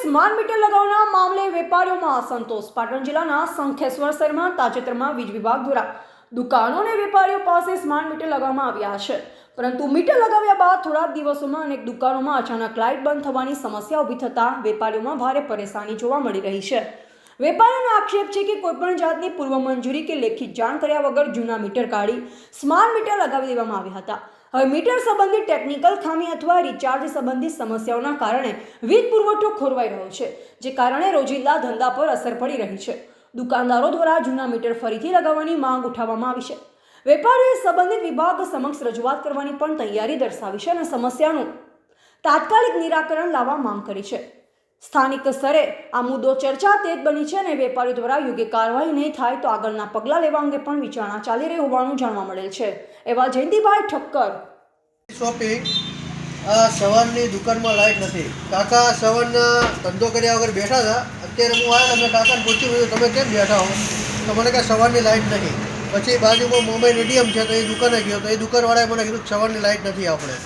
Smart meter લગાવવાના મામલે વેપારીઓમાં અસંતોષ। પાટણ જિલ્લાના શંખેશ્વર શહેરમાં તાજેતરમાં વીજ વિભાગ દ્વારા દુકાનો અને વેપારીઓ પાસે સ્માર્ટ મીટર લગાવવામાં આવ્યા છે, પરંતુ મીટર લગાવ્યા બાદ થોડા દિવસોમાં અનેક દુકાનોમાં અચાનક લાઇટ બંધ થવાની સમસ્યા ઊભી થતાં વેપારીઓમાં ભારે પરેશાની જોવા મળી રહી છે। વેપારીઓનો આક્ષેપ છે કે કોઈપણ જાતની પૂર્વ મંજૂરી કે લેખિત જાણ કર્યા વગર જૂના મીટર કાઢી સ્માર્ટ મીટર લગાવી દેવામાં આવ્યા હતા। હવે મીટર સંબંધિત ટેકનિકલ ખામી અથવા રિચાર્જ સંબંધિત સમસ્યાઓના કારણે વીજ પુરવઠો ખોરવાઈ રહ્યો છે, જે કારણે રોજિંદા ધંધા પર અસર પડી રહી છે। દુકાનદારો દ્વારા જૂના મીટર ફરીથી લગાવવાની માંગ ઉઠાવવામાં આવી છે। વેપારીઓએ સંબંધિત વિભાગ સમક્ષ રજૂઆત કરવાની પણ તૈયારી દર્શાવી છે અને સમસ્યાનું તાત્કાલિક નિરાકરણ લાવવા માંગ કરી છે। સ્થાનિક સ્તરે આ મુદ્દો ચર્ચાતીત બની છે અને વેપારીઓ દ્વારા યોગ્ય કાર્યવાહી નહીં થાય તો આગળના પગલાં લેવા અંગે પણ વિચારણા ચાલી રહી હોવાનું જાણવા મળેલ છે। એવા જયંતિભાઈ ઠક્કર શોપિંગ સવારની દુકાનમાં લાઇટ નથી। કાકા સવારના ધંધો કર્યા વગર બેઠા હતા। અત્યારે હું આવ્યો, મેં કાકાને પૂછ્યું તમે કેમ બેઠા હો, તો મને કહે સવારની લાઇટ નહીં। પછી બાજુમાં મુંબઈ રેડિયમ છે તો એ દુકાને ગયો તો એ દુકાનવાળાએ મને કીધું સવારની લાઇટ નથી આપણે,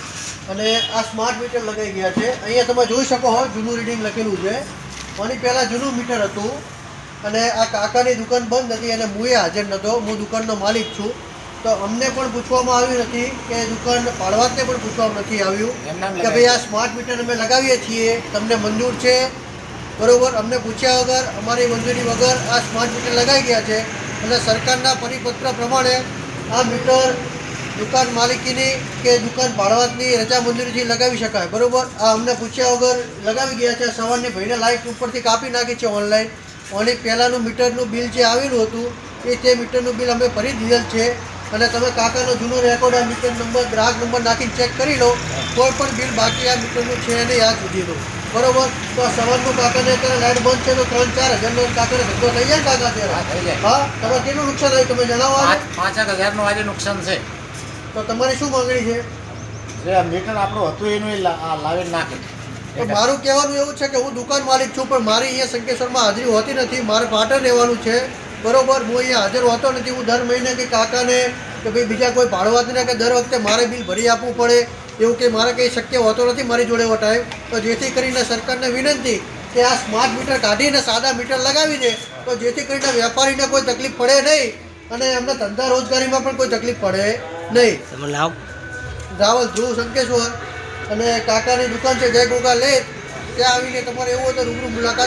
અને આ સ્માર્ટ મીટર લગાવી ગયા છે। અહીંયા તમે જોઈ શકો છો જૂનું રીડિંગ લખેલું છે, આની પહેલાં જૂનું મીટર હતું અને આ કાકાની દુકાન બંધ હતી અને હું હાજર નહોતો, હું દુકાનનો માલિક છું। તો અમને પણ પૂછવામાં આવ્યું નથી કે દુકાન પાડવાને પણ પૂછવામાં નથી આવ્યું કે ભાઈ આ સ્માર્ટ મીટર અમે લગાવીએ છીએ, તમને મંજૂર છે બરાબર? અમને પૂછ્યા વગર, અમારી મંજૂરી વગર આ સ્માર્ટ મીટર લગાવી ગયા છે અને સરકારના પરિપત્ર પ્રમાણે આ મીટર દુકાન માલિકીની કે દુકાન ભાડવાતની રજા મંજૂરીથી લગાવી શકાય બરાબર? આ અમને પૂછ્યા વગર લગાવી ગયા છે। સવારની ભાઈને લાઇટ ઉપરથી કાપી નાખી છે ઓનલાઈન, અને પહેલાંનું મીટરનું બિલ જે આવેલું હતું તે મીટરનું બિલ અમે ભરી દીધેલ છે। અને તમે કાકાનો જૂનો રેકોર્ડ આ મીટર નંબર ગ્રાહક નંબર નાખીને ચેક કરી લો, કોઈ પણ બિલ બાકી આ મીટરનું છે નહીં આજ સુધીનું બરાબર? તો આ સવારનું કાકાને અત્યારે લાઇટ બંધ છે તો 3-4 હજારનો કાકાને ધંધો થઈ જાય કાકા અત્યારે? હા, તમે કેટલું નુકસાન આવ્યું તમે જણાવો। 5,000નું આજે નુકસાન છે। તો તમારી શું માંગણી છે? જે મીટર આપણું હતું એનું લાવી નાખે। તો મારું કહેવાનું એવું છે કે હું દુકાન માલિક છું, પણ મારી અહીંયા શંકેશ્વરમાં હાજરી હોતી નથી, મારે પાટણ રહેવાનું છે બરાબર? હું અહીંયા હાજર હોતો નથી। હું દર મહિને કે કાકાને કે ભાઈ બીજા કોઈ ભાડવાતને કે દર વખતે મારે બિલ ભરી આપવું પડે એવું કે મારે કંઈ શક્ય હોતો નથી મારી જોડે એવો ટાઈમ। તો જેથી કરીને સરકારને વિનંતી કે આ સ્માર્ટ મીટર કાઢીને સાદા મીટર લગાવી દે, તો જેથી કરીને વેપારીને કોઈ તકલીફ પડે નહીં અને એમને ધંધા રોજગારીમાં પણ કોઈ તકલીફ પડે નહીં। રાવલ ધ્રુવ શંકેશ્વર, અને કાકાની દુકાન છે જય ગોગા લેક, ત્યાં આવીને તમારે એવું હોય તો રૂબરૂ મુલાકાત